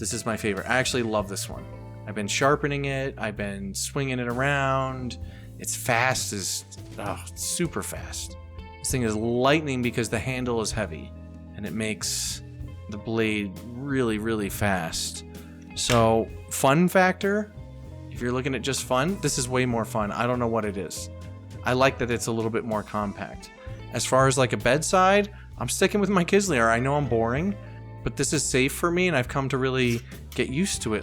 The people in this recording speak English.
This is my favorite. I actually love this one. I've been sharpening it. I've been swinging it around. It's fast as, it's super fast. This thing is lightning because the handle is heavy and it makes the blade really, really fast. So fun factor, if you're looking at just fun, this is way more fun. I don't know what it is. I like that it's a little bit more compact. As far as like a bedside, I'm sticking with my Kisljar. I know I'm boring, but this is safe for me and I've come to really get used to it.